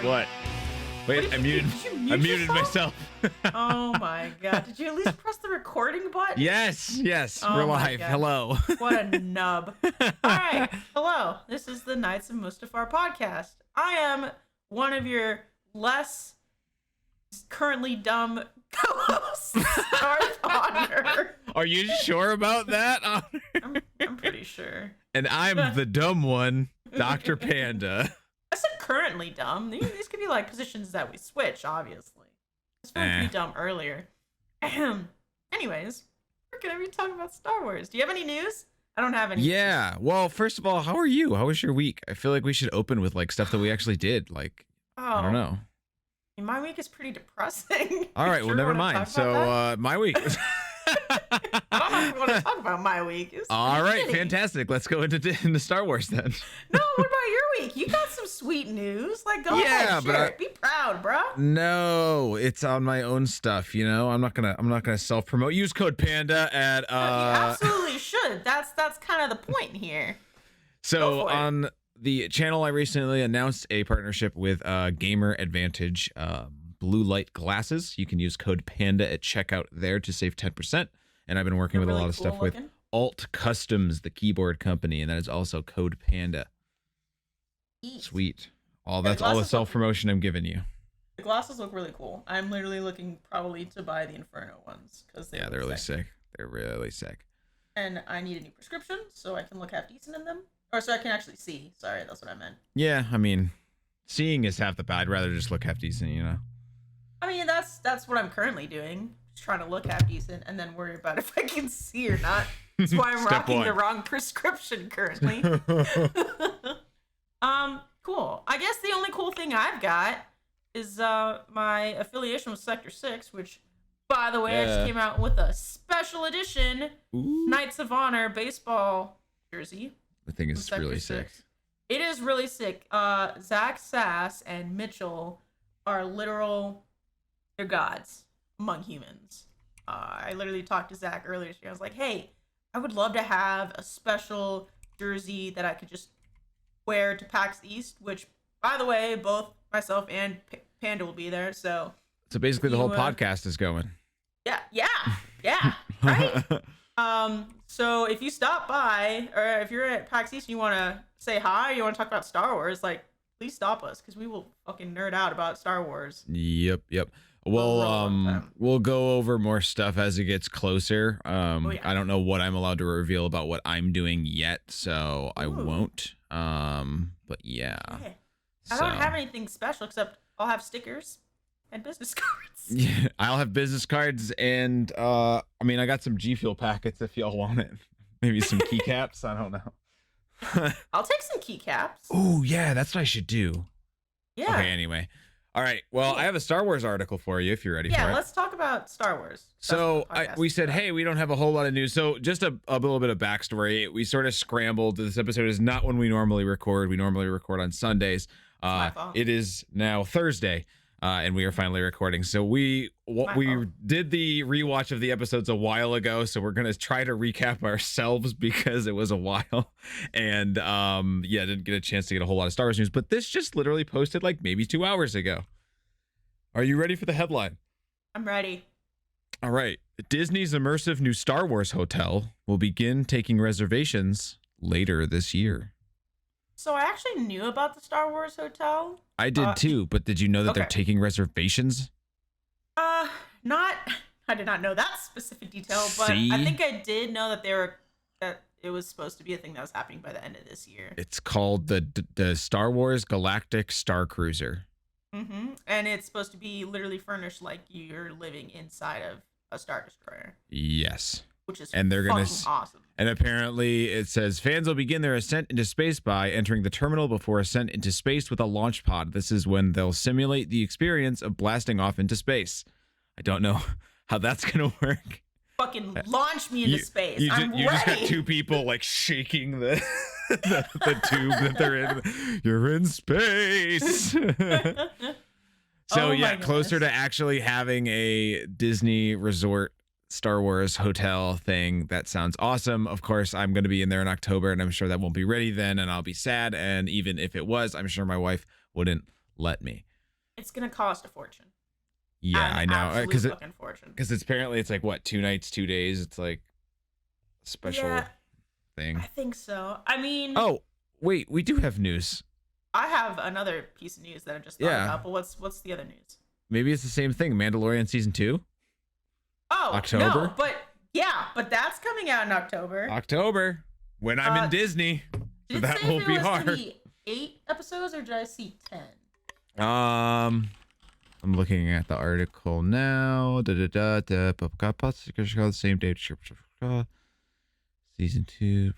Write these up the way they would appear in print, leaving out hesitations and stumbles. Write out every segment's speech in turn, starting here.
What? Wait, I muted myself. Oh my god. Did you at least press the recording button? Yes. Oh We're my live. God. Hello. What a nub. All right. Hello. This is the Knights of Mustafar podcast. I am one of your less currently dumb co-hosts, Darth Honor. Are you sure about that? I'm pretty sure. And I'm the dumb one, Dr. Panda. I said currently dumb. These could be like positions that we switch, obviously. I was fun to be dumb earlier. Anyways, we're gonna be talking about Star Wars. Do you have any news? I don't have any. Yeah. Well, first of all, how are you? How was your week? I feel like we should open with like stuff that we actually did. Like, I don't know. My week is pretty depressing. All right. Well, never mind. So my week. I don't know if you want to talk about my week. All right, fantastic. Let's go into Star Wars then. No, what about your week? You got some sweet news. Like, go ahead, share it. Be proud, bro. No, it's on my own stuff. You know, I'm not gonna self promote. Use code Panda at. You absolutely should. That's kind of the point here. So on the channel, I recently announced a partnership with Gamer Advantage. Blue light glasses. You can use code Panda at checkout there to save 10%. And I've been working with a lot of stuff with Alt Customs, the keyboard company, and that is also code Panda. Sweet. That's all the self-promotion I'm giving you. The glasses look really cool. I'm literally looking probably to buy the Inferno ones because they're really sick. They're really sick. And I need a new prescription so I can look half decent in them. Or so I can actually see. Sorry, that's what I meant. Yeah, I mean, seeing is half the battle. I'd rather just look half decent, you know. I mean, that's what I'm currently doing. Just trying to look half decent and then worry about if I can see or not. That's why I'm rocking the wrong prescription currently. Cool. I guess the only cool thing I've got is my affiliation with Sector 6, which, by the way, I just came out with a special edition Knights of Honor baseball jersey. The thing is really sick. It is really sick. Zach Sass and Mitchell are they're gods among humans. I literally talked to Zach earlier today. I was like, hey, I would love to have a special jersey that I could just wear to PAX East, which, by the way, both myself and Panda will be there. So basically the whole podcast is going. Yeah, right? So if you stop by, or if you're at PAX East and you want to say hi, you want to talk about Star Wars, like, please stop us, because we will fucking nerd out about Star Wars. Yep. Well, we'll go over more stuff as it gets closer. I don't know what I'm allowed to reveal about what I'm doing yet, so I won't. But yeah. Okay. I don't have anything special except I'll have stickers and business cards. Yeah, I'll have business cards and I mean, I got some G Fuel packets if y'all want it. Maybe some keycaps. I don't know. I'll take some keycaps. Oh yeah, that's what I should do. Yeah. Okay. Anyway. All right. Well, I have a Star Wars article for you if you're ready for it. Yeah, let's talk about Star Wars. So we said, hey, we don't have a whole lot of news. So just a little bit of backstory. We sort of scrambled. This episode is not when we normally record. We normally record on Sundays. It is now Thursday, and we are finally recording. So we did the rewatch of the episodes a while ago. So we're gonna try to recap ourselves because it was a while, and didn't get a chance to get a whole lot of Star Wars news. But this just literally posted like maybe 2 hours ago. Are you ready for the headline? I'm ready. All right. Disney's immersive new Star Wars hotel will begin taking reservations later this year. So I actually knew about the Star Wars hotel. I did too, but did you know that they're taking reservations? I did not know that specific detail, but I think I did know that it was supposed to be a thing that was happening by the end of this year. It's called the Star Wars Galactic Star Cruiser. Mm-hmm. And it's supposed to be literally furnished like you're living inside of a Star Destroyer. Yes. Which is awesome. And apparently it says fans will begin their ascent into space by entering the terminal before ascent into space with a launch pod. This is when they'll simulate the experience of blasting off into space. I don't know how that's going to work. Fucking launch me into space. You I'm ready. Just got two people like shaking the tube that they're in. You're in space. So closer to actually having a Disney resort Star Wars hotel thing. That sounds awesome. Of course, I'm going to be in there in October, and I'm sure that won't be ready then, and I'll be sad. And even if it was, I'm sure my wife wouldn't let me. It's gonna cost a fortune. Yeah, I know. Because fucking fortune. Because apparently it's like what, 2 nights, 2 days. It's like a special thing. I think so. I mean, oh wait, we do have news. I have another piece of news that I just thought about. But what's the other news? Maybe it's the same thing. Mandalorian season 2. Oh, October. No, but that's coming out in October. When I'm in Disney. So that will be hard. Gonna be 8 episodes, or did I see 10? I'm looking at the article now. The same date. Season 2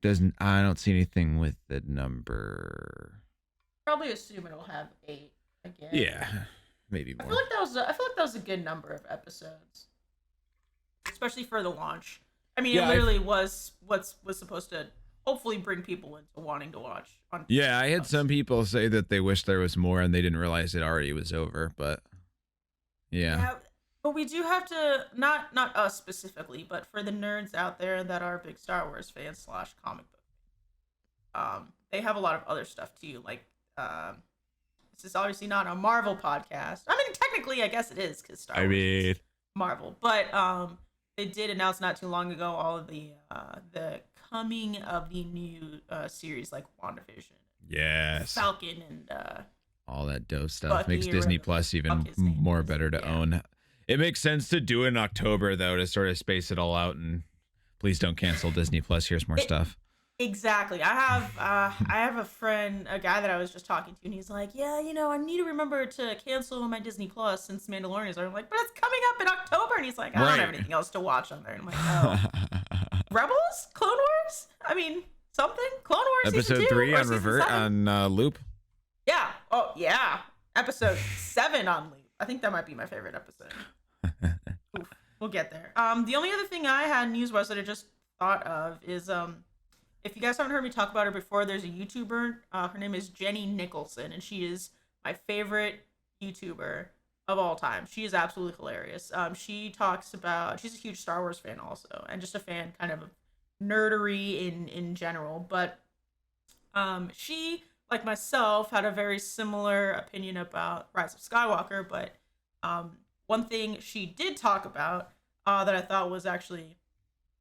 doesn't. I don't see anything with the number. Probably assume it'll have 8 again. Yeah, maybe more. I feel like that was a good number of episodes, especially for the launch. I mean, it literally was supposed to hopefully bring people into wanting to watch. Yeah, I had some people say that they wish there was more and they didn't realize it already was over, but yeah. But we do have to, not us specifically, but for the nerds out there that are big Star Wars fans / comic book, they have a lot of other stuff too. Like, this is obviously not a Marvel podcast. I mean, technically, I guess it is because Star Wars is Marvel, but they did announce not too long ago all of the coming of the new series like WandaVision, yes, Falcon, and all that dope stuff. Bucky, makes Disney Plus even more better to own. It makes sense to do it in October though, to sort of space it all out, and please don't cancel Disney Plus. Here's more stuff. Exactly. I have a friend, a guy that I was just talking to, and he's like, yeah, I need to remember to cancel my Disney Plus since Mandalorian is. I'm like, but it's coming up in October, and he's like, I don't have anything else to watch on there. And I'm like, oh, Rebels, Clone Wars. I mean, something. Clone Wars episode 3 on revert on loop. Yeah. Oh yeah. Episode 7 on loop. I think that might be my favorite episode. Oof, we'll get there. The only other thing I had news-wise that I just thought of is if you guys haven't heard me talk about her before, there's a YouTuber. Her name is Jenny Nicholson, and she is my favorite YouTuber of all time. She is absolutely hilarious. She's a huge Star Wars fan also, and just a fan kind of nerdery in general. But she, like myself, had a very similar opinion about Rise of Skywalker. But one thing she did talk about that I thought was actually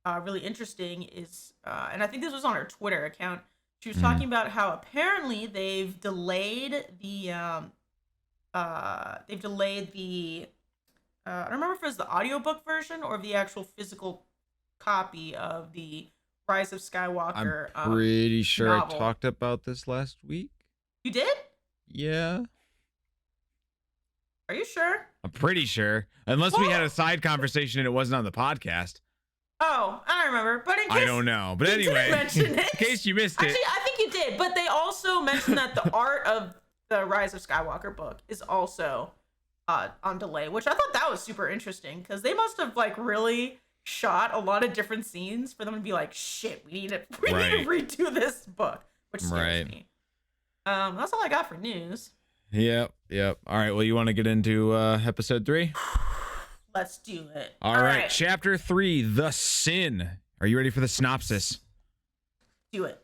really interesting is, and I think this was on her Twitter account. She was talking about how apparently they've delayed the I don't remember if it was the audiobook version or the actual physical copy of the Rise of Skywalker. I'm pretty sure novel. I talked about this last week. You did? Yeah. Are you sure? I'm pretty sure. Unless we had a side conversation and it wasn't on the podcast. Oh, I don't remember. But in case I don't know. But anyway, in case you missed it. Actually, I think you did. But they also mentioned that the art of the Rise of Skywalker book is also on delay, which I thought that was super interesting because they must have like really shot a lot of different scenes for them to be like, shit, we need to redo this book, which scares me. That's all I got for news. Yep. All right. Well, you want to get into episode 3? Let's do it. All right. Chapter 3, The Sin. Are you ready for the synopsis? Do it.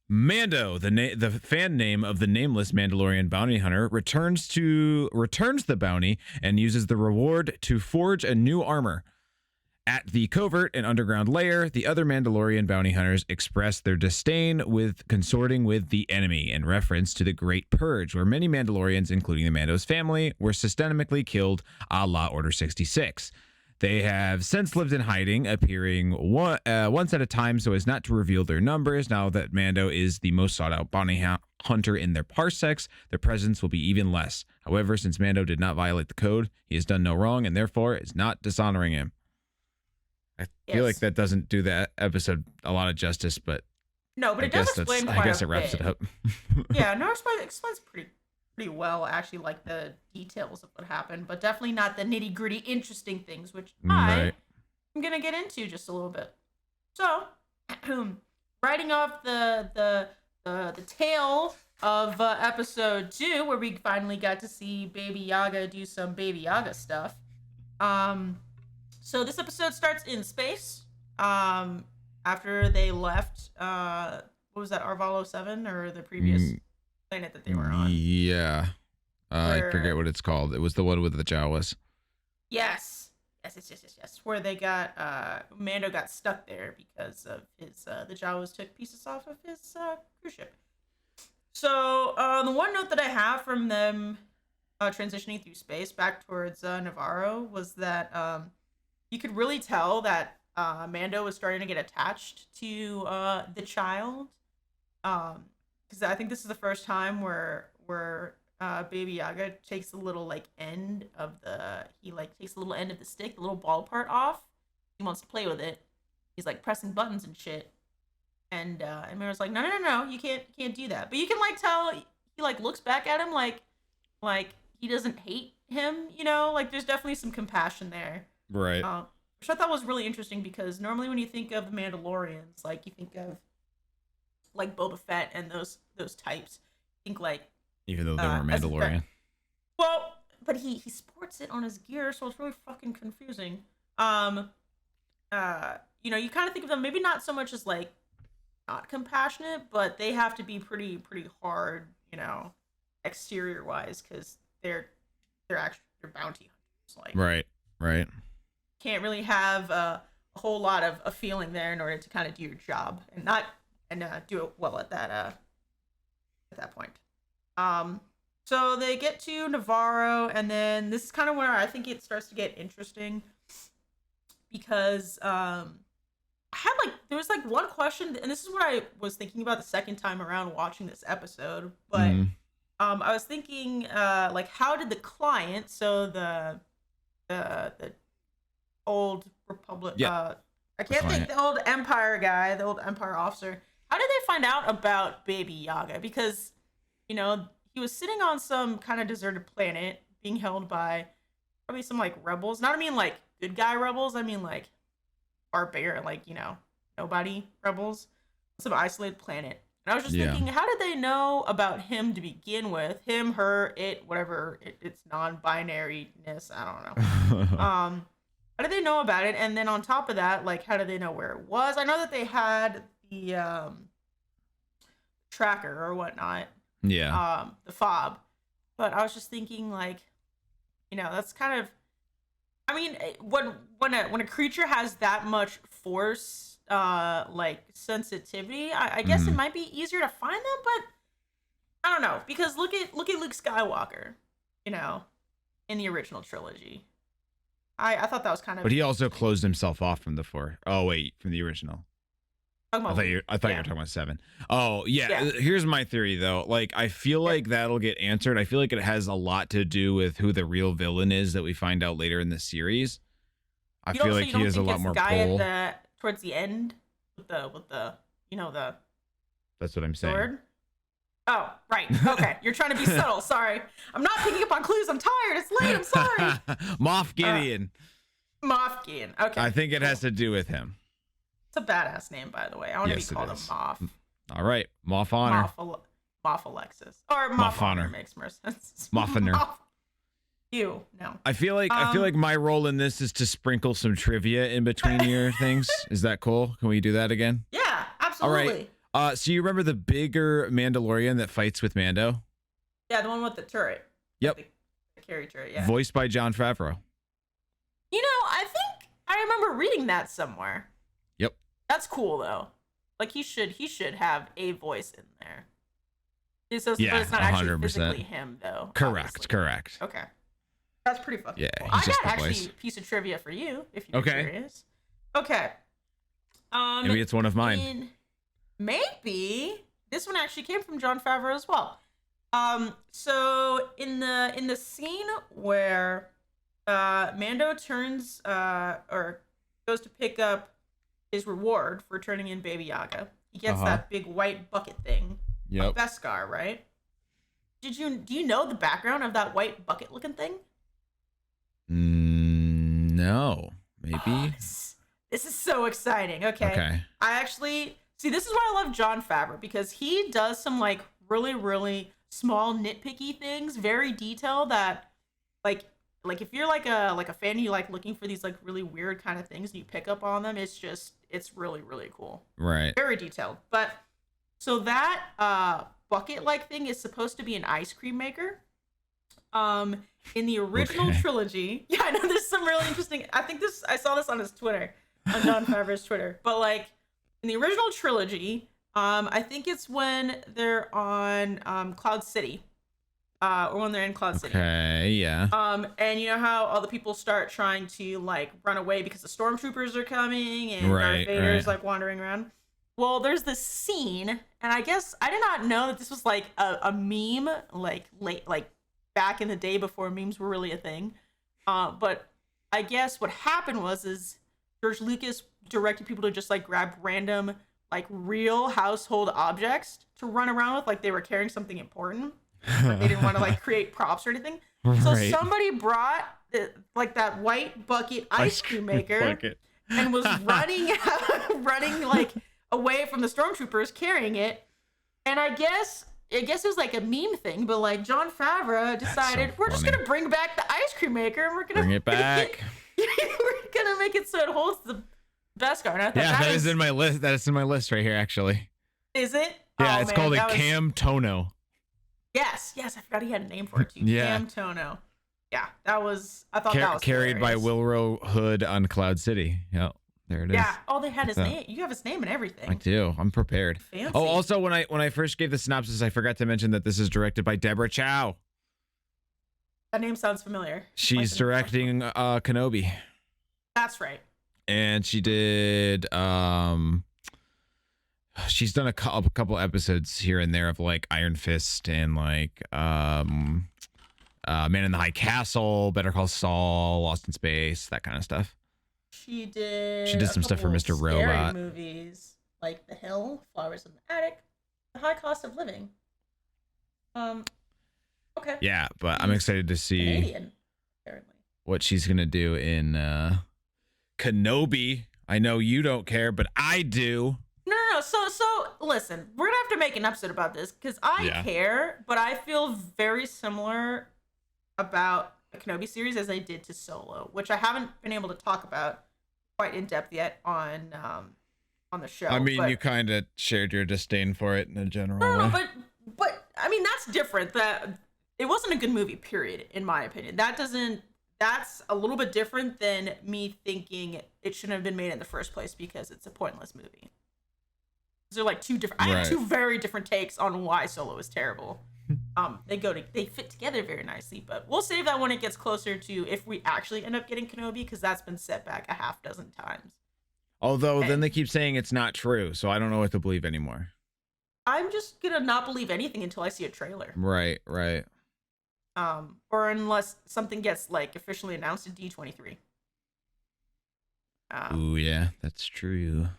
Mando, the fan name of the nameless Mandalorian bounty hunter, returns the bounty and uses the reward to forge a new armor. At the covert and underground lair, the other Mandalorian bounty hunters express their disdain with consorting with the enemy in reference to the Great Purge, where many Mandalorians, including the Mando's family, were systematically killed a la Order 66. They have since lived in hiding, appearing once at a time so as not to reveal their numbers. Now that Mando is the most sought-out bounty hunter in their parsecs, their presence will be even less. However, since Mando did not violate the code, he has done no wrong and therefore is not dishonoring him. I feel like that doesn't do that episode a lot of justice, but no, but it does explain quite a bit. I guess it wraps it up. Yeah, no, it explains pretty well, actually, like the details of what happened, but definitely not the nitty gritty interesting things, which I'm gonna get into just a little bit. So, writing off the tale of episode 2, where we finally got to see Baby Yaga do some Baby Yaga stuff. So this episode starts in space. After they left, what was that, Arvalo 7 or the previous planet that they were on? Yeah. I forget what it's called. It was the one with the Jawas. Yes. Yes. Where they got Mando got stuck there because of his the Jawas took pieces off of his cruise ship. So the one note that I have from them transitioning through space back towards Navarro was that you could really tell that Mando was starting to get attached to the child. Because I think this is the first time where Baby Yaga takes the little like end of the takes the little end of the stick, the little ball part off. He wants to play with it. He's like pressing buttons and shit. And Mando's like, no, you can't do that. But you can like tell he like looks back at him like he doesn't hate him, you know? Like there's definitely some compassion there. Right. Which I thought was really interesting because normally when you think of the Mandalorians, like you think of like Boba Fett and those types. I think like even though they weren't Mandalorian. Well, but he sports it on his gear, so it's really fucking confusing. You know, you kind of think of them maybe not so much as like not compassionate, but they have to be pretty hard, you know, exterior wise, because they're actually bounty hunters. Like Right. Can't really have a whole lot of a feeling there in order to kind of do your job and do it well at that point. So they get to Navarro, and then this is kind of where I think it starts to get interesting because there was like one question, and this is what I was thinking about the second time around watching this episode, but I was thinking like how did the client, so the old Republic, I can't think, the old Empire guy, the old Empire officer, how did they find out about Baby Yaga? Because, you know, he was sitting on some kind of deserted planet being held by probably some like rebels. Not I mean like good guy rebels, I mean like barbarian, like, you know, nobody rebels. Some isolated planet. And I was just thinking, how did they know about him to begin with? Him, her, it, whatever, it's non-binariness, I don't know. How did they know about it? And then on top of that, like, how did they know where it was? I know that they had the tracker or whatnot. Yeah. The fob. But I was just thinking, like, you know, that's kind of, I mean, when a creature has that much force, like sensitivity, I guess it might be easier to find them, but I don't know, because look at Luke Skywalker, you know, in the original trilogy. I thought that was kind of. But he also closed himself off from the Force. Oh wait, from the original. I thought you were talking about 7. Oh yeah. Here's my theory though. Like I feel like that'll get answered. I feel like it has a lot to do with who the real villain is that we find out later in the series. I feel like he has a lot more pull. Towards the end with the you know the. That's what I'm saying. Sword? Oh, right. Okay. You're trying to be subtle. Sorry. I'm not picking up on clues. I'm tired. It's late. I'm sorry. Moff Gideon. Moff Gideon. Okay. I think it has to do with him. It's a badass name, by the way. I want to be called a Moff. All right. Moff Honor. Moff Alexis. Or Moff Honor makes more sense. Moff Honor. You no. I feel like my role in this is to sprinkle some trivia in between your things. Is that cool? Can we do that again? Yeah, absolutely. All right. So you remember the bigger Mandalorian that fights with Mando? Yeah, the one with the turret. Yep. The carry turret, yeah. Voiced by Jon Favreau. You know, I think I remember reading that somewhere. Yep. That's cool though. Like he should have a voice in there. But it's not 100%. Actually physically him though. Correct. Okay. That's pretty fucking cool. I got actually a piece of trivia for you if you're curious. Okay. Maybe it's one of mine. Maybe this one actually came from Jon Favreau as well. So in the scene where Mando turns or goes to pick up his reward for turning in Baby Yaga, he gets that big white bucket thing. Yep. Beskar, right? Do you know the background of that white bucket looking thing? No, maybe. Oh, this is so exciting. Okay. I actually see. This is why I love Jon Favreau, because he does some like really, really small nitpicky things, very detailed. That like if you're like a fan, you like looking for these like really weird kind of things, and you pick up on them. It's really, really cool. Right. Very detailed. But so that bucket like thing is supposed to be an ice cream maker. In the original trilogy, yeah, I know there's some really interesting. I saw this on his Twitter, on Jon Favreau's Twitter. But like in the original trilogy, I think it's when they're on Cloud City, or when they're in Cloud City. Okay, yeah. And you know how all the people start trying to like run away because the stormtroopers are coming and Darth Vader's like wandering around. Well, there's this scene, and I guess I did not know that this was like a meme, like back in the day before memes were really a thing. But I guess what happened is George Lucas directed people to just like grab random like real household objects to run around with, like they were carrying something important. But they didn't want to like create props or anything. So somebody brought like that white bucket ice cream maker and was running like away from the stormtroopers carrying it. And I guess it was like a meme thing, but like Jon Favreau decided we're just gonna bring back the ice cream maker and we're gonna bring it back. We're gonna make it so it holds the Beskar. And I thought that is in my list. That is in my list right here, actually. Is it? Yeah, it's called a Cam Tono. Yes, I forgot he had a name for it too. Yeah. Cam Tono. Yeah, I thought that was carried hilarious. by Wilro Hood on Cloud City. Yeah, there it is. Yeah, they had his name. You have his name and everything. I do. I'm prepared. Fancy. Oh, also when I first gave the synopsis, I forgot to mention that this is directed by Deborah Chow. That name sounds familiar. She's directing Kenobi. That's right. And she did she's done a couple episodes here and there of like Iron Fist and like Man in the High Castle, Better Call Saul, Lost in Space, that kind of stuff. She did some stuff for Mr. Robot. Movies like The Hill, Flowers in the Attic, The High Cost of Living. Okay. Yeah, but I'm excited to see Canadian, apparently. What she's gonna do in Kenobi. I know you don't care, but I do. No. So listen, we're gonna have to make an episode about this because I care, but I feel very similar about the Kenobi series as I did to Solo, which I haven't been able to talk about quite in depth yet on the show. I mean, you kind of shared your disdain for it in a general way. No, but I mean that's different. That it wasn't a good movie, period, in my opinion. That's a little bit different than me thinking it shouldn't have been made in the first place because it's a pointless movie. They're like two different. I have two very different takes on why Solo is terrible. They fit together very nicely, but we'll save that when it gets closer to if we actually end up getting Kenobi, because that's been set back a half dozen times. Although then they keep saying it's not true, so I don't know what to believe anymore. I'm just gonna not believe anything until I see a trailer. Right. Or unless something gets like officially announced at D23. Ooh, yeah, that's true.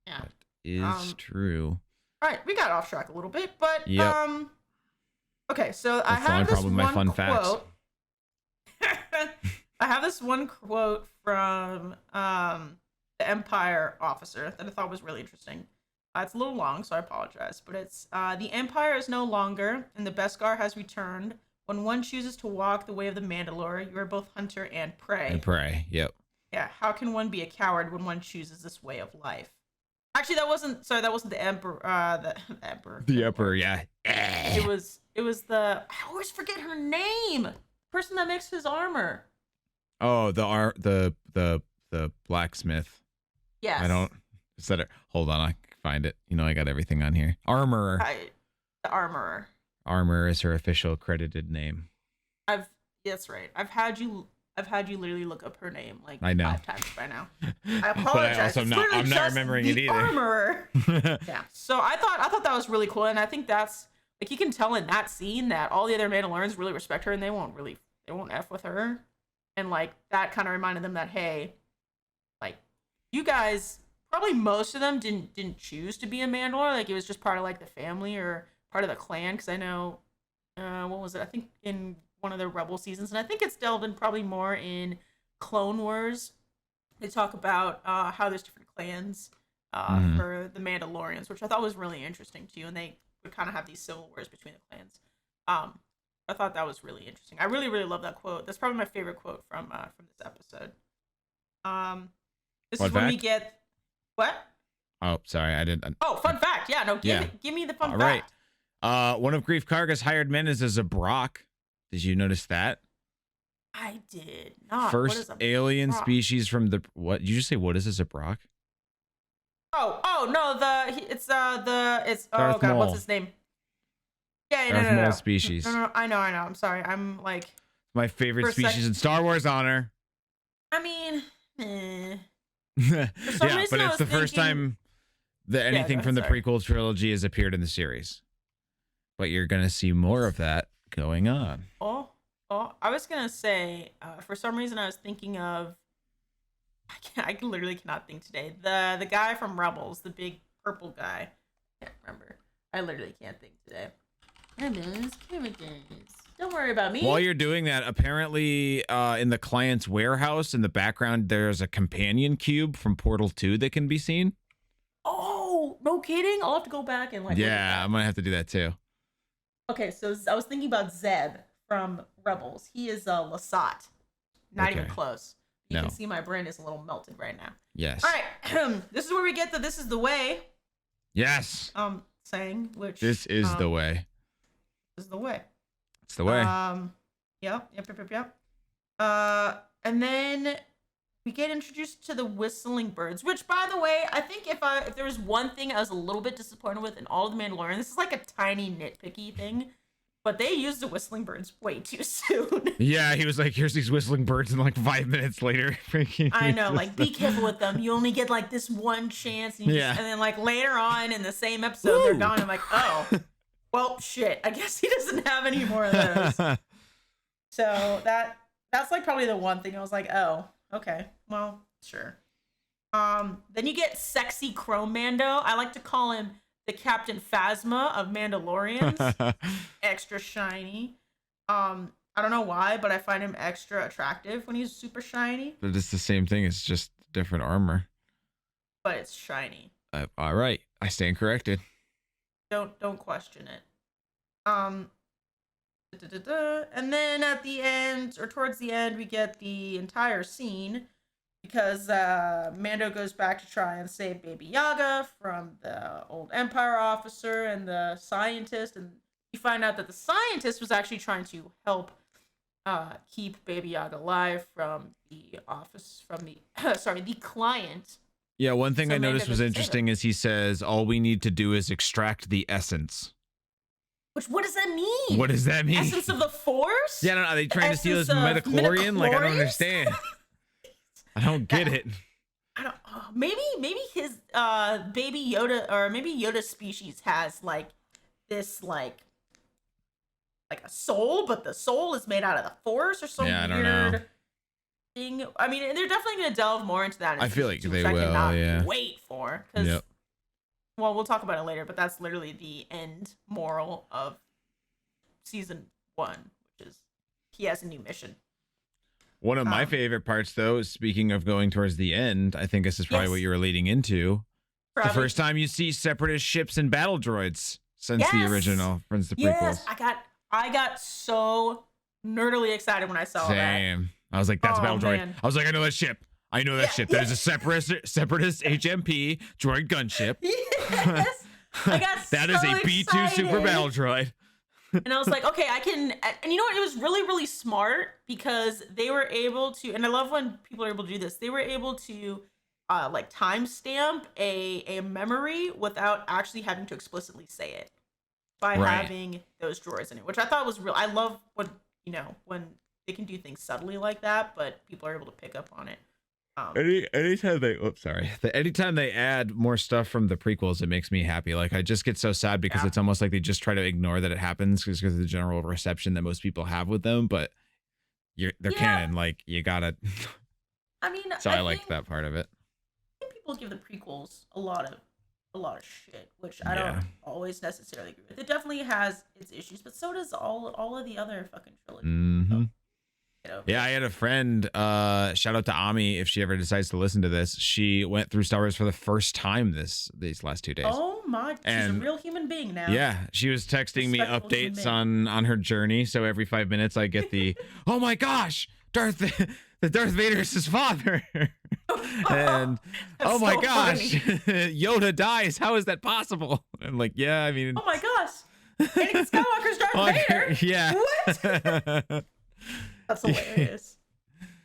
Yeah. That is true. All right, we got off track a little bit, but okay, so That's I have this one my fun quote. I have this one quote from the Empire officer that I thought was really interesting. It's a little long, so I apologize, but it's the Empire is no longer, and the Beskar has returned. When one chooses to walk the way of the Mandalore, you are both hunter and prey. Yep. Yeah. How can one be a coward when one chooses this way of life? Actually, that wasn't the Emperor. The Emperor. The Emperor, yeah. It was I always forget her name. Person that makes his armor. Oh, the blacksmith. Yes. I don't. Is that it? Hold on, I can find it. You know, I got everything on here. Armorer. The armorer. Armor is her official credited name. That's right. I've had you literally look up her name like I know. 5 times by now. I apologize. I'm not remembering it either. Armorer. Yeah. So I thought that was really cool, and I think that's like you can tell in that scene that all the other Mandalorians really respect her, and they won't F with her, and like that kind of reminded them that hey, like you guys probably most of them didn't choose to be a Mandalore, like it was just part of like the family or part of the clan, because I know what was it? I think in one of the Rebel seasons, and I think it's delved in probably more in Clone Wars. They talk about how there's different clans for the Mandalorians, which I thought was really interesting too, and they would kind of have these civil wars between the clans. I thought that was really interesting. I really, really love that quote. That's probably my favorite quote from this episode. This is when we get what? Oh, sorry, I didn't. Oh, fun fact. Yeah, no, give me the fun fact. Right. One of Grief Karga's hired men is a Zabrak. Did you notice that? I did not. First alien species from the what? Did you just say what is a Zabrak? Oh no, it's Darth oh god, Maul. what's his name? Yeah, Darth no. Maul species. No, I know. I'm sorry. I'm like my favorite species in Star Wars, Honor. I mean, yeah, but it's the first time that anything from the prequel trilogy has appeared in the series. But you're gonna see more of that going on. Oh, I was gonna say, for some reason I was thinking of, I literally cannot think today. The guy from Rebels, the big purple guy. I can't remember. I literally can't think today. Don't worry about me. While you're doing that, apparently in the client's warehouse in the background, there's a companion cube from Portal 2 that can be seen. Oh, no kidding? I'll have to go back and like. Yeah, I'm gonna have to do that too. Okay, so I was thinking about Zeb from Rebels. He is Lasat. Not even close. You can see my brain is a little melted right now. Yes. All right, this is where we get the "This is the way." Yes. Saying which. This is the way. This is the way. It's the way. Yep. And then we get introduced to the whistling birds, which, by the way, I think if there was one thing I was a little bit disappointed with in all of the Mandalorian, this is like a tiny nitpicky thing, but they used the whistling birds way too soon. Yeah, he was like, "Here's these whistling birds," and like 5 minutes later, I know, like, be careful with them. You only get like this one chance, and, and then like later on in the same episode, they're gone. I'm like, oh. Well, shit. I guess he doesn't have any more of those. So that's like probably the one thing I was like, oh, okay, well, sure. Then you get sexy Chrome Mando. I like to call him the Captain Phasma of Mandalorians. Extra shiny. I don't know why, but I find him extra attractive when he's super shiny. But it's the same thing. It's just different armor. But it's shiny. All right, I stand corrected. Don't question it. And then at the end, or towards the end, we get the entire scene because Mando goes back to try and save Baby Yaga from the old Empire officer and the scientist, and you find out that the scientist was actually trying to help keep Baby Yaga alive from the the client. Yeah, one thing I noticed was interesting is he says, all we need to do is extract the essence. Which, what does that mean? What does that mean? Essence of the Force? Yeah, no, are they trying to steal his midichlorian? Like, I don't understand. I don't get it. I don't. Maybe his baby Yoda, or maybe Yoda's species has like this like a soul, but the soul is made out of the Force or something. Yeah, I don't know. Thing. I mean, they're definitely going to delve more into that. I feel like they will. I cannot yeah. wait for, because well, we'll talk about it later. But that's literally the end moral of season 1, which is he has a new mission. One of my favorite parts, though, is speaking of going towards the end. I think this is probably what you were leading into. The first time you see separatist ships and battle droids since the original, since the prequels. I got so nerdily excited when I saw that. Same. I was like, that's a battle droid. Man. I was like, I know that ship. I know that ship. That is a separatist HMP droid gunship. Yes. I got that is a B2 super battle droid. And I was like, okay, I can. And you know what? It was really, really smart because they were able to, and I love when people are able to do this. They were able to like timestamp a memory without actually having to explicitly say it by having those droids in it, which I thought was real. I love when they can do things subtly like that, but people are able to pick up on it. Anytime they add more stuff from the prequels, it makes me happy. Like, I just get so sad because it's almost like they just try to ignore that it happens because of the general reception that most people have with them. But they're canon. Like, you gotta. I mean, so I like that part of it. I think people give the prequels a lot of shit, which I don't always necessarily agree with. It definitely has its issues, but so does all of the other fucking trilogies. Mm-hmm. So, yeah, I had a friend, shout out to Ami if she ever decides to listen to this. She went through Star Wars for the first time these last 2 days. Oh my, she's a real human being now. Yeah, she was texting me updates on her journey. So every 5 minutes I get the, oh my gosh, Darth Vader is his father. And oh my gosh, Yoda dies. How is that possible? And like, yeah, I mean, oh my gosh, Anakin Skywalker's Darth Vader. Yeah. What? That's hilarious.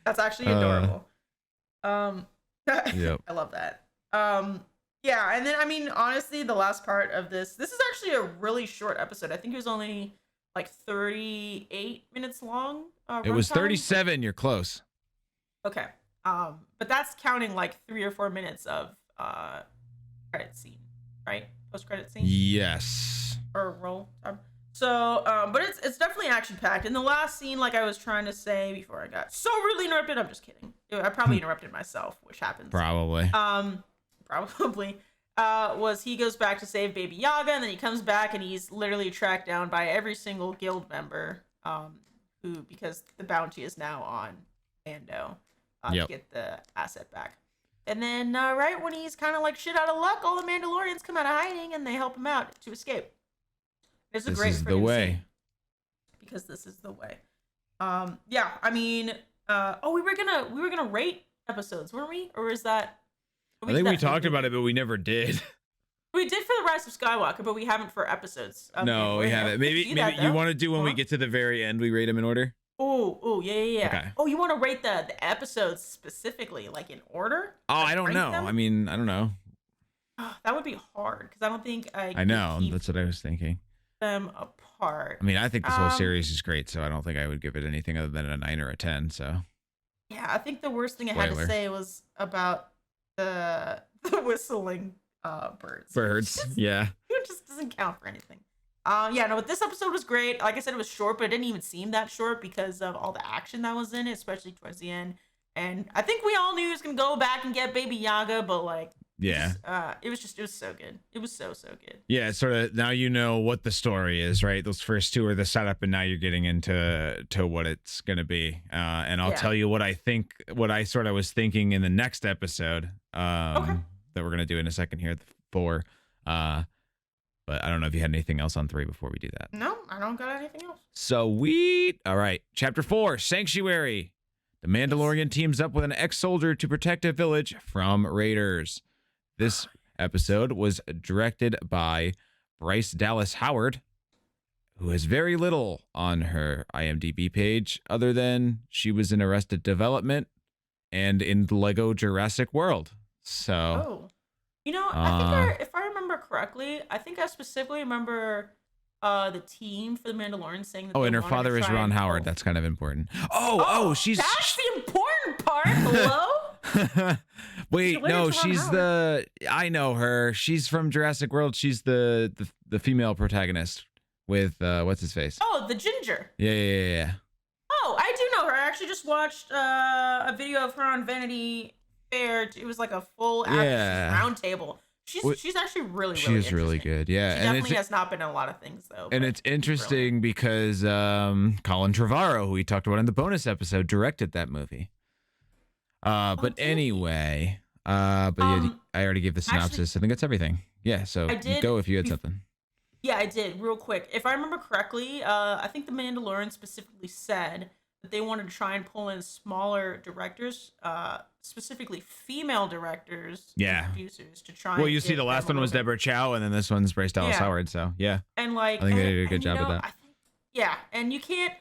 That's actually adorable. Yep. I love that. Yeah, and then I mean, honestly, the last part of this is actually a really short episode. I think it was only like 38 minutes long. It was 37. You're close. Okay. But that's counting like 3 or 4 minutes of credit scene, right? Post credit scene. Yes. Or roll time. So, but it's definitely action packed. In the last scene, like I was trying to say before I got so rudely interrupted, I'm just kidding. I probably interrupted myself, which happens. Probably. Was he goes back to save Baby Yaga, and then he comes back and he's literally tracked down by every single guild member, because the bounty is now on Mando, to get the asset back. And then right when he's kind of like shit out of luck, all the Mandalorians come out of hiding and they help him out to escape. This is the way. Because this is the way. Yeah, I mean, we were gonna rate episodes, weren't we? Or is that? I think we talked about it, but we never did. We did for the Rise of Skywalker, but we haven't for episodes. No, we haven't. Maybe you want to do when we get to the very end, we rate them in order. Oh, yeah. Okay. Oh, you want to rate the episodes specifically, like in order? Oh, I don't know. Them? I mean, I don't know. Oh, that would be hard because I don't think I know. That's what I was thinking. Them apart. I mean, I think this whole series is great, so I don't think I would give it anything other than a 9 or a 10. So. Yeah, I think the worst thing I had to say was about the whistling birds. Yeah. It just doesn't count for anything. But this episode was great. Like I said, it was short, but it didn't even seem that short because of all the action that was in it, especially towards the end. And I think we all knew he was gonna go back and get Baby Yaga, but like, yeah, it was so good. It was so good. Yeah, it's sort of now you know what the story is, right? Those first 2 are the setup, and now you're getting into what it's gonna be. And I'll tell you what I sort of was thinking in the next episode. That we're gonna do in a second here, 4. But I don't know if you had anything else on 3 before we do that. No, I don't got anything else. Sweet. All right, Chapter 4, Sanctuary. The Mandalorian teams up with an ex-soldier to protect a village from raiders. This episode was directed by Bryce Dallas Howard, who has very little on her IMDb page other than she was in Arrested Development and in Lego Jurassic World. So, I think if I remember correctly, I think I specifically remember the team for the Mandalorian saying that. Oh, and her father is Ron Howard. That's kind of important. She's that's the important part. Hello. Wait, no, she's I know her. She's from Jurassic World. She's the female protagonist with what's his face? Oh, the ginger. Yeah. Oh, I do know her. I actually just watched a video of her on Vanity Fair. It was like a full round table. She's actually really she's really good. Yeah, she definitely has not been in a lot of things though. And it's interesting because Colin Trevorrow, who we talked about in the bonus episode, directed that movie. But anyway, I already gave the synopsis. Actually, I think that's everything. Yeah, so go if you had something. Yeah, I did. Real quick, if I remember correctly, I think the Mandalorian specifically said that they wanted to try and pull in smaller directors, specifically female directors, and producers, to try. Well, you see, the last one was Deborah Chow, and then this one's Bryce Dallas Howard. So yeah, and like I think they did a good job of that. And you can't.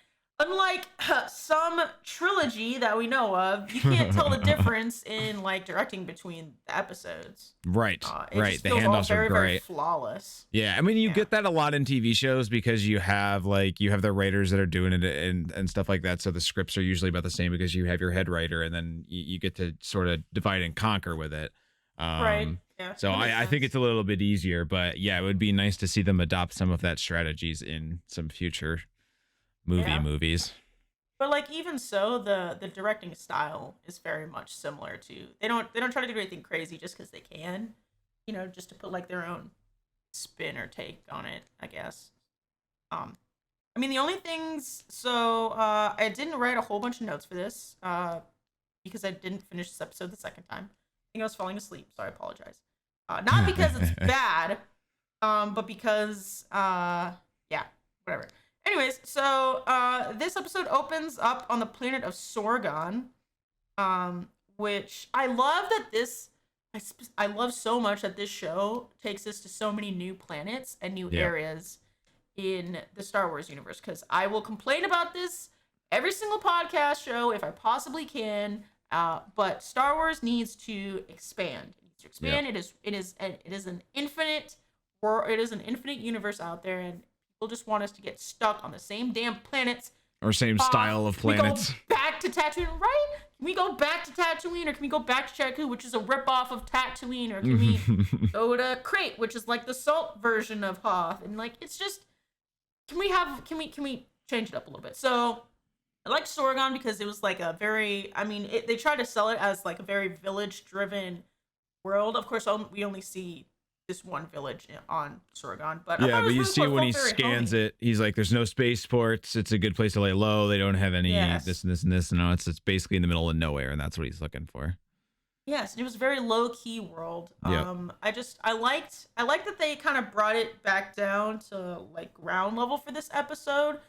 Unlike some trilogy that we know of, you can't tell the difference in like directing between the episodes. Right. Right. The handoffs are great. Very flawless. Yeah. I mean, you get that a lot in TV shows because you have the writers that are doing it and stuff like that. So the scripts are usually about the same because you have your head writer and then you get to sort of divide and conquer with it. Right. Yeah. So I think it's a little bit easier, but yeah, it would be nice to see them adopt some of that strategies in some future movies. But like even so, the directing style is very much similar to they don't try to do anything crazy just because they can, just to put like their own spin or take on it, I guess. I mean the only things I didn't write a whole bunch of notes for this because I didn't finish this episode the second time. I think I was falling asleep, so I apologize. Not because it's bad, but because whatever. Anyways, so this episode opens up on the planet of Sorgon, which I love that I love so much that this show takes us to so many new planets and new areas in the Star Wars universe, because I will complain about this every single podcast show if I possibly can. But Star Wars needs to expand. It needs to expand. Yep. It is an infinite, or it is an infinite universe out there, and people just want us to get stuck on the same damn planets or same style of planets. We go back to Tatooine, right? Can we go back to Tatooine, or can we go back to Jakku, which is a ripoff of Tatooine, or can we go to Crate, which is like the salt version of Hoth? And like, it's just, can we change it up a little bit? So I like Sorgon because it was like a very, they tried to sell it as like a very village-driven world. Of course, we only see this one village on Sorgon, but yeah, but you see when he scans it, he's like, "There's no spaceports. It's a good place to lay low. They don't have any this and this and this." And no, it's basically in the middle of nowhere, and that's what he's looking for. Yes, it was a very low key world. Yep. I liked that they kind of brought it back down to like ground level for this episode.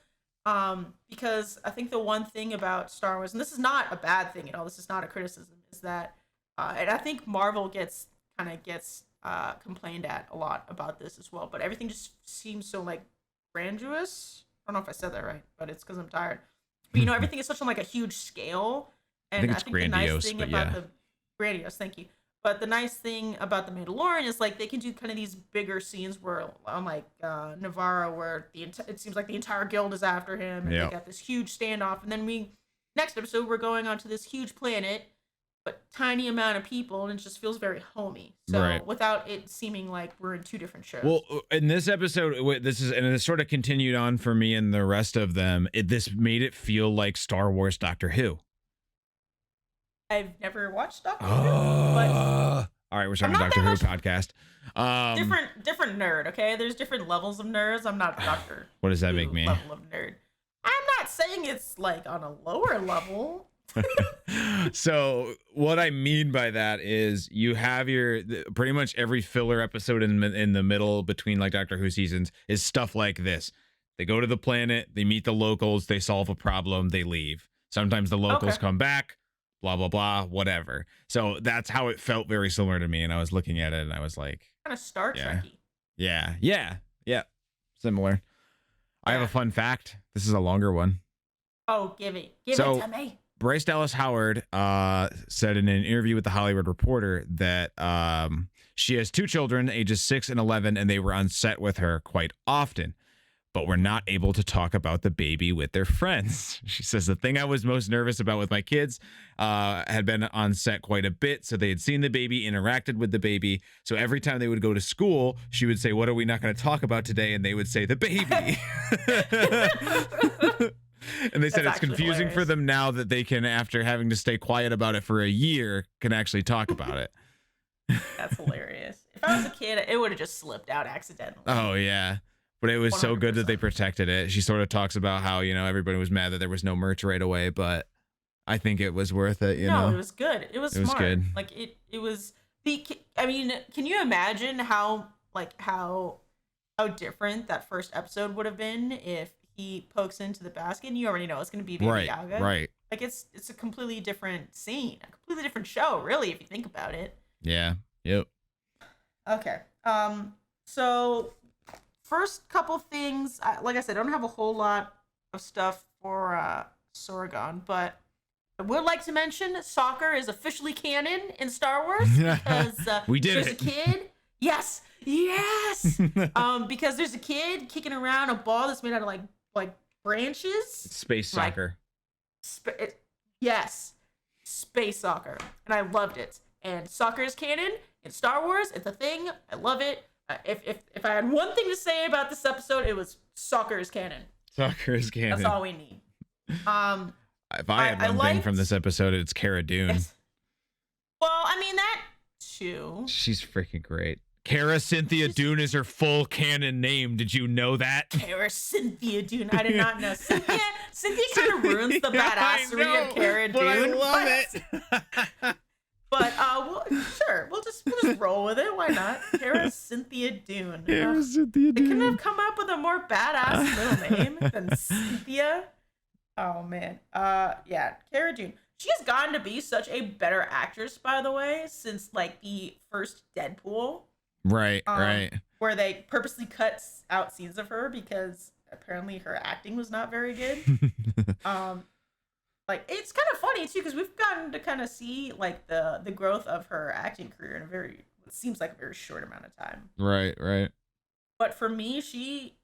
Because I think the one thing about Star Wars, and this is not a bad thing at all, this is not a criticism, is that, and I think Marvel gets complained at a lot about this as well, but everything just seems so like grandiose. I don't know if I said that right, but it's because I'm tired. But everything is such on like a huge scale, and I think grandiose, the nice thing about the grandiose, thank you. But the nice thing about the Mandalorian is like they can do kind of these bigger scenes where on like Navarro, where it seems like the entire guild is after him, and they got this huge standoff, and then next episode we're going onto this huge planet, but tiny amount of people, and it just feels very homey. So without it seeming like we're in two different shows. Well, in this episode, it sort of continued on for me and the rest of them. This made it feel like Star Wars Doctor Who. I've never watched Doctor Who, but all right, we're starting a Doctor Who podcast. Different nerd, okay? There's different levels of nerds. I'm not a Doctor. What does that make me? Level of nerd. I'm not saying it's like on a lower level. So what I mean by that is you have pretty much every filler episode in the middle between like Doctor Who seasons is stuff like this. They go to the planet, they meet the locals, they solve a problem, they leave. Sometimes the locals come back. Blah, blah, blah, whatever. So that's how it felt, very similar to me. And I was looking at it and I was like, kind of Star Trek-y. Yeah. Similar. I have a fun fact. This is a longer one. Oh, give it to me. Bryce Dallas Howard said in an interview with The Hollywood Reporter that she has 2 children, ages 6 and 11, and they were on set with her quite often, but were not able to talk about the baby with their friends. She says, the thing I was most nervous about with my kids had been on set quite a bit. So they had seen the baby, interacted with the baby. So every time they would go to school, she would say, "What are we not going to talk about today?" And they would say, "The baby." And they said it's confusing for them now that they can, after having to stay quiet about it for a year, can actually talk about it. That's hilarious. If I was a kid, it would have just slipped out accidentally. Oh, yeah. But it was 100%. So good that they protected it. She sort of talks about how, everybody was mad that there was no merch right away, but I think it was worth it, No, it was good. It was smart. Was good. Like it was can you imagine how different that first episode would have been if he pokes into the basket and you already know it's going to be Baby Yaga? Right. Like it's a completely different scene, a completely different show, really, if you think about it. Yeah. Yep. Okay. So first couple things, like I said, I don't have a whole lot of stuff for Sorgon, but I would like to mention soccer is officially canon in Star Wars because we did there's it. A kid. Yes. Because there's a kid kicking around a ball that's made out of like branches. It's space soccer. Yes, space soccer, and I loved it. And soccer is canon in Star Wars. It's a thing. I love it. If I had one thing to say about this episode, it was soccer is canon. Soccer is canon. That's all we need. If I had one thing from this episode, it's Cara Dune. Yes. Well, that too. She's freaking great. Cara Cynthia Dune is her full canon name. Did you know that? Cara Cynthia Dune. I did not know. Cynthia kind of ruins the badassery of Cara Dune. But I love it. But sure, we'll just roll with it. Why not? Cara Cynthia Dune. Cara Cynthia Dune. They couldn't have come up with a more badass middle name than Cynthia. Oh man. Yeah, Cara Dune. She has gotten to be such a better actress, by the way, since like the first Deadpool. Right. where they purposely cut out scenes of her because apparently her acting was not very good. Like it's kind of funny too because we've gotten to kind of see like the growth of her acting career in a very what seems like a very short amount of time. Right. But for me, she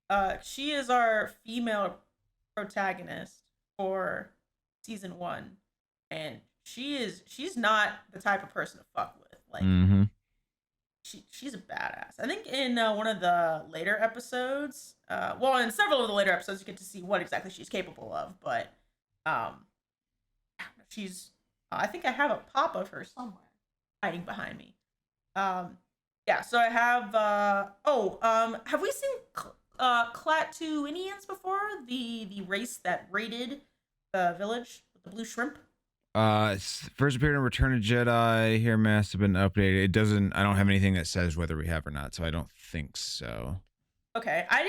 is our female protagonist for season 1, and she's not the type of person to fuck with. Like she's a badass. I think in one of the later episodes, well, in several of the later episodes, you get to see what exactly she's capable of. But she's I think I have a pop of her somewhere hiding behind me. Yeah, so I have have we seen Klatooinians before? The race that raided the village with the blue shrimp? First appeared in Return of Jedi. Here must have been updated. It doesn't. I don't have anything that says whether we have or not, so I don't think so. Okay, I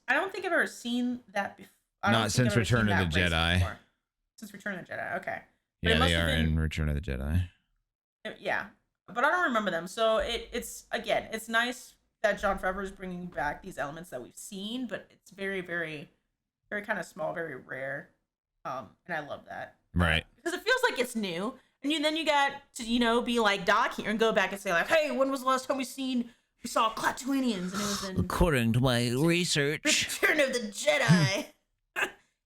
don't think I've ever seen that before. Not since Return of the Jedi. Since Return of the Jedi, okay. Yeah, they are in Return of the Jedi. Yeah, but I don't remember them. So it's nice that Jon Favreau is bringing back these elements that we've seen, but it's very, very, very kind of small, very rare, and I love that. Right. Because it feels like it's new, and then you got to be like Doc here and go back and say like, hey, when was the last time we saw Klatooinians? And it was in according to my research, Return of the Jedi.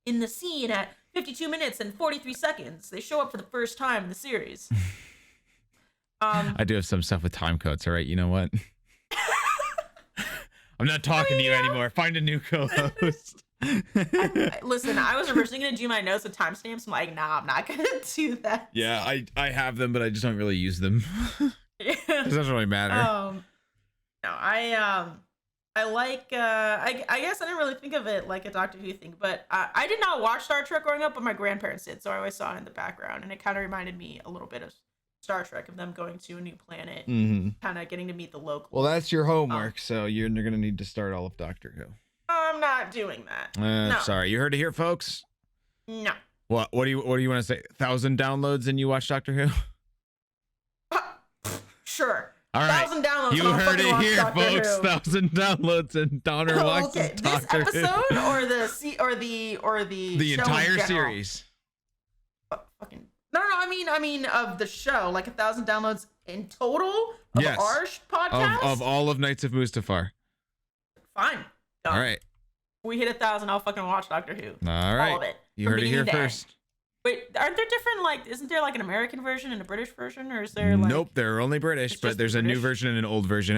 In the scene at 52 minutes and 43 seconds, they show up for the first time in the series. I do have some stuff with time codes. All right, you know what? I'm not talking to you anymore. Find a new co-host. Listen, I was originally going to do my notes with timestamps. I'm like, nah, I'm not going to do that. Yeah, I have them, but I just don't really use them. It doesn't really matter. No, I like, I guess I didn't really think of it like a Doctor Who thing, but I did not watch Star Trek growing up, but my grandparents did, so I always saw it in the background, and it kind of reminded me a little bit of Star Trek, of them going to a new planet, kind of getting to meet the locals. Well, that's your homework, so you're going to need to start all of Doctor Who. I'm not doing that. No. Sorry, you heard it here, folks. No. What do you want to say? 1,000 downloads and you watch Doctor Who? Sure. All right. 1,000 downloads. You heard it here, Doctor folks. Who. 1,000 downloads and Donner watches Doctor Who. This episode or the entire series. Fucking no. I mean of the show, like 1,000 downloads in total of our podcast of all of Knights of Mustafar. Fine. All right. We hit 1,000. I'll fucking watch Doctor Who. All right. All of it. You heard it here first. Wait, aren't there different, like, isn't there like an American version and a British version, or is there like... Nope, they're only British, but there's a new version and an old version,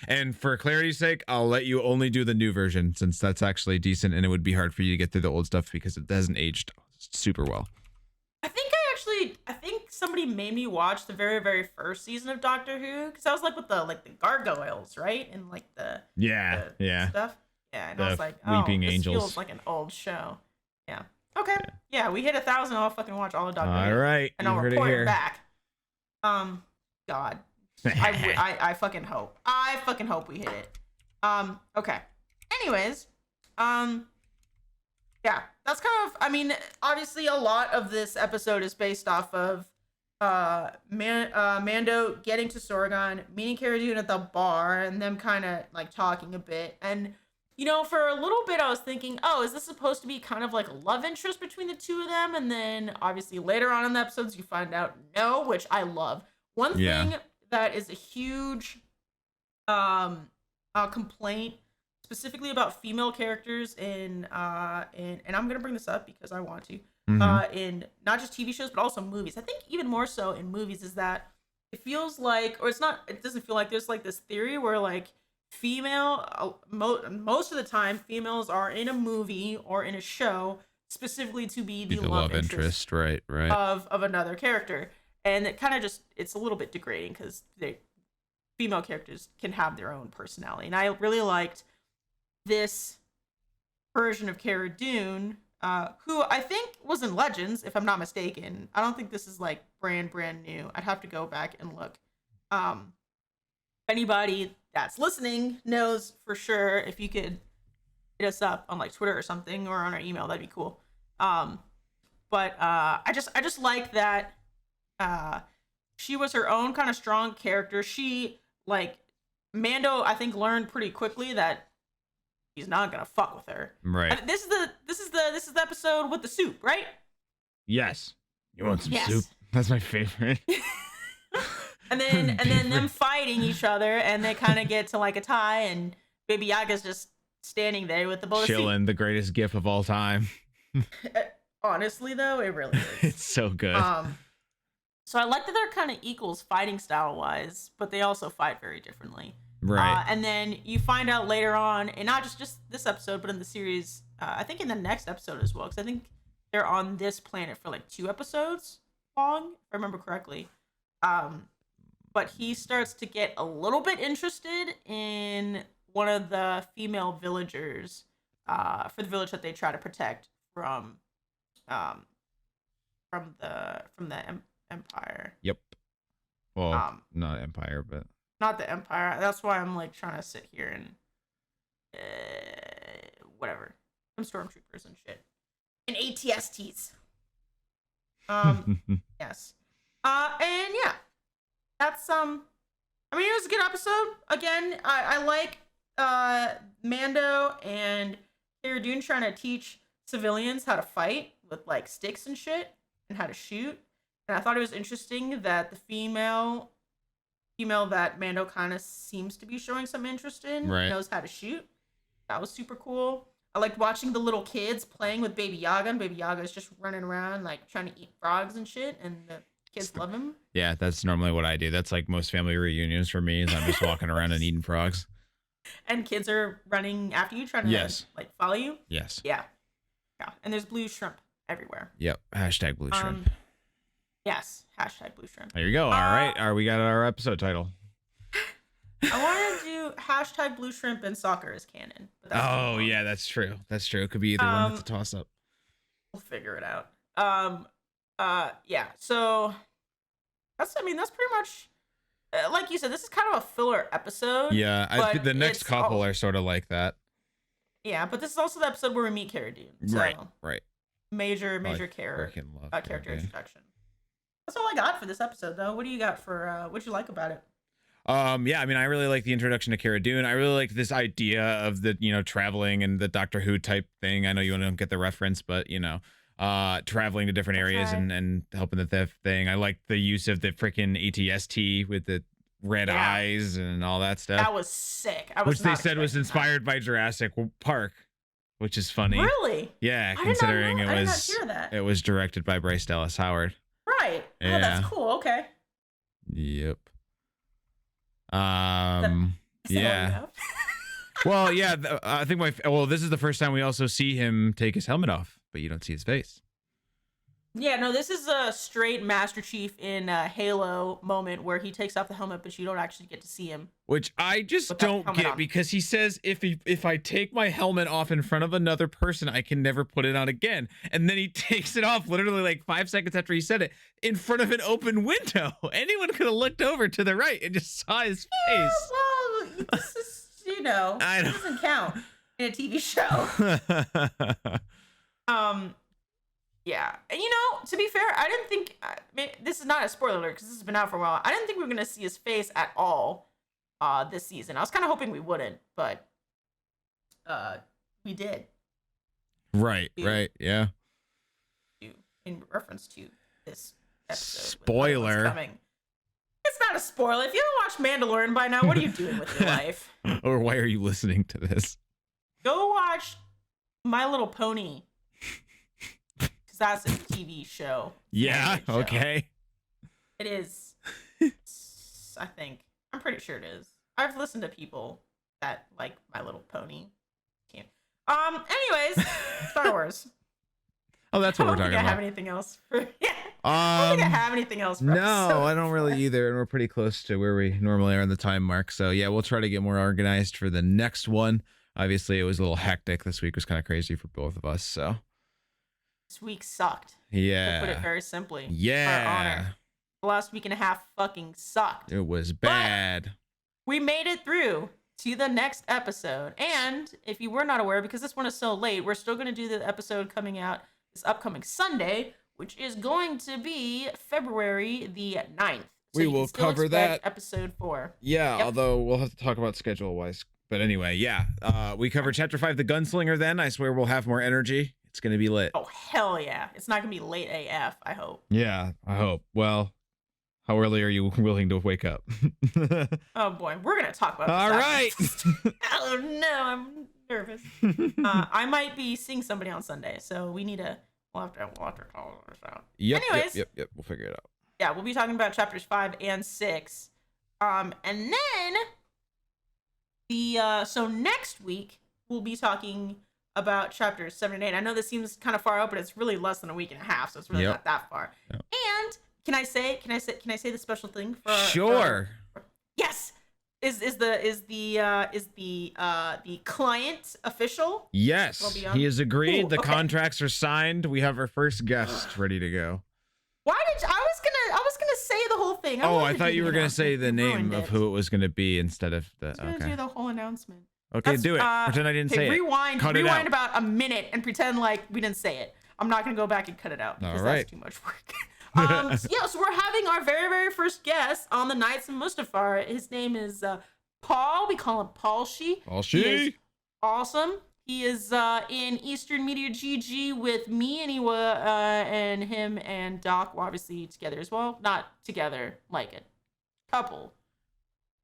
and for clarity's sake, I'll let you only do the new version since that's actually decent, and it would be hard for you to get through the old stuff because it hasn't aged super well. I think somebody made me watch the very, very first season of Doctor Who, because I was like with the gargoyles, right, and like the stuff. Yeah, and I was like, Weeping this Angels. feels like an old show. Yeah. Okay. Yeah, we hit 1,000. I'll fucking watch all of Doctor Who. All right. And I'll report it back. God. I fucking hope. I fucking hope we hit it. Okay. Anyways, yeah, that's kind of, I mean, obviously a lot of this episode is based off of Mando getting to Sorgon, meeting Cara Dune at the bar, and them kind of like talking a bit. And for a little bit, I was thinking, oh, is this supposed to be kind of like a love interest between the two of them? And then obviously later on in the episodes, you find out no, which I love. One thing that is a huge complaint, specifically about female characters and I'm gonna bring this up because I want to, in not just TV shows but also movies. I think even more so in movies is that it feels like, or it doesn't feel like, there's like this theory where like most of the time females are in a movie or in a show specifically to be the love interest right of another character, and it kind of just, it's a little bit degrading because female characters can have their own personality. And I really liked this version of Cara Dune, who I think was in Legends, if I'm not mistaken. I don't think this is like brand new. I'd have to go back and look. Anybody that's listening knows for sure. If you could hit us up on like Twitter or something, or on our email, that'd be cool. But I just like that she was her own kind of strong character. She like Mando, I think, learned pretty quickly that he's not gonna fuck with her. Right. This is the episode with the soup, right? Yes. You want some Yes. soup? That's my favorite. And then them fighting each other, and they kind of get to like a tie, and Baby Yaga's just standing there with the bowl of soup. Chilling, the greatest gift of all time. Honestly, though, it really is. It's so good. So I like that they're kind of equals fighting style wise, but they also fight very differently. Right. And then you find out later on, and not just this episode, but in the series, I think in the next episode as well, because I think they're on this planet for like 2 episodes long, if I remember correctly. But he starts to get a little bit interested in one of the female villagers for the village that they try to protect from the Empire. Yep. Well, not Empire, but not the Empire. That's why I'm like trying to sit here and whatever. Some stormtroopers and shit. And ATSTs. Yes. And yeah. That's I mean, it was a good episode. Again, I like Mando and Cara Dune trying to teach civilians how to fight with like sticks and shit and how to shoot. And I thought it was interesting that the female that Mando kind of seems to be showing some interest in knows how to shoot. That was super cool. I liked watching the little kids playing with Baby Yaga, and Baby Yaga is just running around like trying to eat frogs and shit, and the kids love him. Yeah, that's normally what I do. That's like most family reunions for me, is I'm just walking around and eating frogs. And kids are running after you, trying to like follow you. Yes. Yeah. And there's blue shrimp everywhere. Yep. Hashtag blue shrimp. Yes. Hashtag blue shrimp. There you go. All right. We got our episode title. I want to do hashtag blue shrimp and soccer is canon. But yeah, that's true. That's true. It could be either one. That's a toss up. We'll figure it out. Yeah. So that's pretty much, like you said, this is kind of a filler episode. Yeah. The next couple are sort of like that. Yeah, but this is also the episode where we meet Cara Dune. So right. Major character introduction. That's all I got for this episode, though. What do you got for what'd you like about it? Yeah, I mean, I really like the introduction to Cara Dune. I really like this idea of the, traveling and the Doctor Who type thing. I know you don't get the reference, but traveling to different areas and helping the thing. I like the use of the freaking ATST with the red eyes and all that stuff. That was sick. Which they said was inspired by Jurassic Park, which is funny. Really? Yeah, considering I did not hear that. It was directed by Bryce Dallas Howard. Right. Yeah. Oh, that's cool. Okay. Yep. Yeah. Well, yeah, I think this is the first time we also see him take his helmet off, but you don't see his face. Yeah, no, this is a straight Master Chief in Halo moment where he takes off the helmet, but you don't actually get to see him. Which I just don't get, because he says if I take my helmet off in front of another person, I can never put it on again. And then he takes it off literally like 5 seconds after he said it in front of an open window. Anyone could have looked over to the right and just saw his face. Well, this is, it doesn't count in a TV show. Yeah, and to be fair, I didn't think this is not a spoiler alert because this has been out for a while. I didn't think we were gonna see his face at all this season. I was kind of hoping we wouldn't, but we did. Right, yeah. In reference to this episode. Spoiler. It's not a spoiler. If you haven't watched Mandalorian by now, what are you doing with your life? Or why are you listening to this? Go watch My Little Pony. That's a TV show. Yeah, okay. It is. I think. I'm pretty sure it is. I've listened to people that like My Little Pony. Anyways, Star Wars. Oh, that's what we're talking about. I don't think I have anything else for I don't think I have anything else for No, I don't really either, and we're pretty close to where we normally are on the time mark. So yeah, we'll try to get more organized for the next one. Obviously, it was a little hectic. This week was kind of crazy for both of us, so this week sucked. Yeah. To put it very simply. Yeah. The last week and a half fucking sucked. It was bad. But we made it through to the next episode. And if you were not aware, because this one is so late, we're still going to do the episode coming out this upcoming Sunday, which is going to be February the 9th. So we you can will still cover expect that. episode 4. Yeah, Yep. although we'll have to talk about schedule wise. But anyway, yeah. We cover chapter 5, the gunslinger. Then I swear we'll have more energy. It's gonna be lit. Oh hell yeah! It's not gonna be late AF. I hope. Yeah, I hope. Well, how early are you willing to wake up? Oh boy, we're gonna talk about this. All right. Oh no, I'm nervous. I might be seeing somebody on Sunday, so we need to. We'll have to call this out. Yep. Anyways, Yep. We'll figure it out. yeah, we'll be talking about chapters 5 and 6. And then so next week we'll be talking about chapters 7 and 8. I know this seems kind of far out, but it's really less than a week and a half, so it's really not that far. Yep. And can I say the special thing for sure? Yes. Is the client official? Yes, he has agreed. Ooh, the okay. contracts are signed. We have our first guest ready to go. Why did I was gonna say the whole thing. I thought you were gonna say the name of who it was gonna be instead of the. I was gonna do the whole announcement. Okay, do it. Pretend I didn't say rewind, it. Cut rewind it out. about a minute and pretend like we didn't say it. I'm not gonna go back and cut it out because that's too much work. So we're having our very, very first guest on the Knights of Mustafar. His name is Paul. We call him Paul She. He is awesome. He is in Eastern Media GG with me, and and him and Doc were obviously together as well. Not together, like a couple.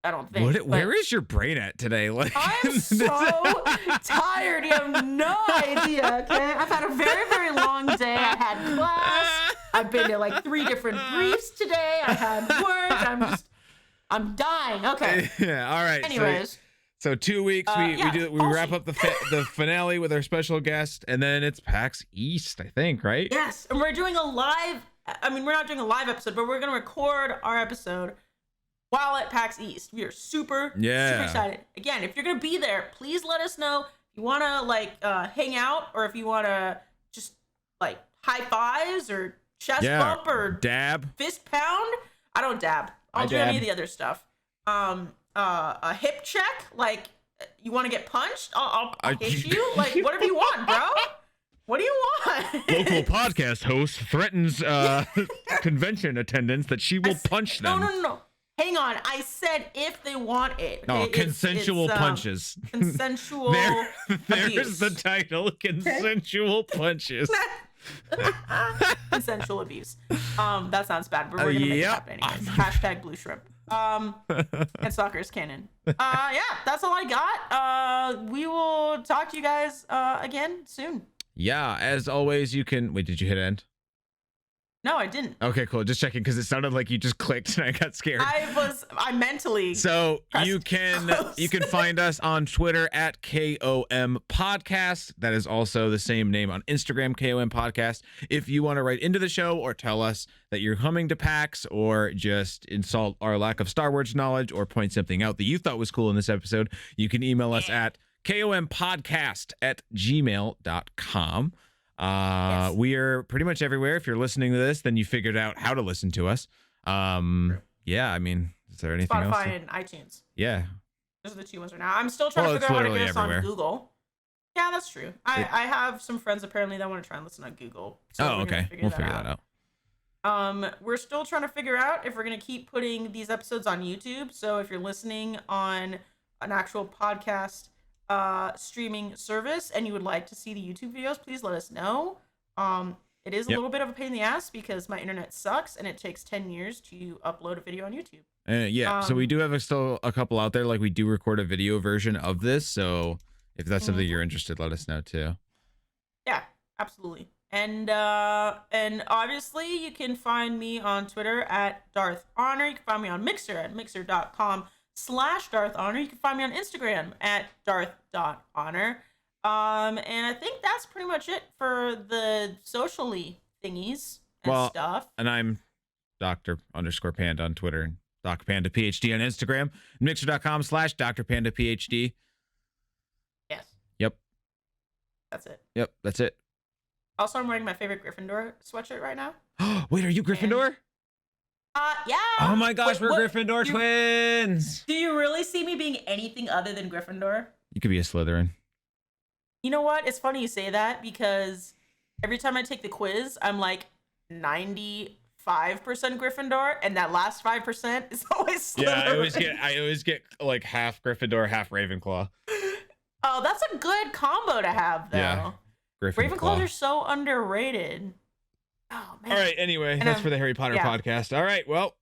I don't think. Where is your brain at today? Like, I'm so tired. You have no idea. Okay, I've had a very, very long day. I had class. I've been to like 3 different briefs today. I had work. I'm dying. Okay. Yeah. All right. Anyways. So 2 weeks. We wrap up the finale with our special guest, and then it's PAX East, I think, right? Yes, and we're doing a live. I mean, we're not doing a live episode, but we're gonna record our episode while at PAX East. We are super excited. Again, if you're gonna be there, please let us know if you wanna hang out, or if you wanna just like high fives or chest bump or dab, fist pound. I don't dab. I'll do any of the other stuff. A hip check, like you want to get punched? I'll hit you, like whatever you want, bro. What do you want? Local podcast host threatens convention attendants that she will punch them. No. Hang on. I said if they want it. Okay? Consensual punches. Consensual. There's the title. Consensual punches. Consensual abuse. That sounds bad, but we're gonna make it happen anyways. Hashtag blue shrimp. And soccer is canon. Yeah, that's all I got. We will talk to you guys again soon. Yeah, as always, you can. Wait, did you hit end? No, I didn't. Okay, cool. Just checking because it sounded like you just clicked and I got scared. I mentally. So you can find us on Twitter at KOM Podcast. That is also the same name on Instagram, KOM Podcast. If you want to write into the show or tell us that you're coming to PAX or just insult our lack of Star Wars knowledge or point something out that you thought was cool in this episode, you can email us at kompodcast@gmail.com. Yes. We are pretty much everywhere. If you're listening to this, then you figured out how to listen to us. Yeah, I mean, is there anything else? Spotify and iTunes. Yeah. Those are the 2 ones right now. I'm still trying to figure out how to get us on Google. Yeah, that's true. I have some friends apparently that want to try and listen on Google. So okay. We'll figure that out. We're still trying to figure out if we're going to keep putting these episodes on YouTube. So if you're listening on an actual podcast streaming service and you would like to see the YouTube videos, please let us know. It is a little bit of a pain in the ass because my internet sucks and it takes 10 years to upload a video on YouTube. So we do have still a couple out there. Like we do record a video version of this, so if that's something you're interested, let us know too. Yeah, absolutely. And obviously you can find me on Twitter at Darth Honor. You can find me on Mixer at mixer.com/Darth Honor. You can find me on Instagram at Darth.Honor. And I think that's pretty much it for the socially thingies and stuff. And I'm Dr._Panda on Twitter and Dr. Panda PhD on Instagram. Mixer.com/Dr. Panda PhD. Yes. Yep. That's it. Yep, that's it. Also, I'm wearing my favorite Gryffindor sweatshirt right now. Wait, are you Gryffindor? Yeah. Oh my gosh, we're Gryffindor twins. Do you really see me being anything other than Gryffindor? You could be a Slytherin. You know what? It's funny you say that because every time I take the quiz, I'm like 95% Gryffindor, and that last 5% is always Slytherin. Yeah, I always get like half Gryffindor, half Ravenclaw. Oh, that's a good combo to have, though. Yeah, Ravenclaws are so underrated. Oh man. All right. Anyway, that's for the Harry Potter podcast. All right. Well,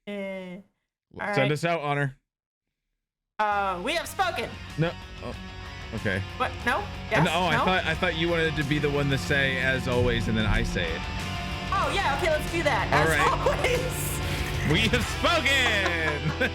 send us out, Honor. We have spoken. No. Oh, okay. What? No. Yes? No. I thought you wanted to be the one to say as always, and then I say it. Oh yeah. Okay. Let's do that. All as right. always. We have spoken.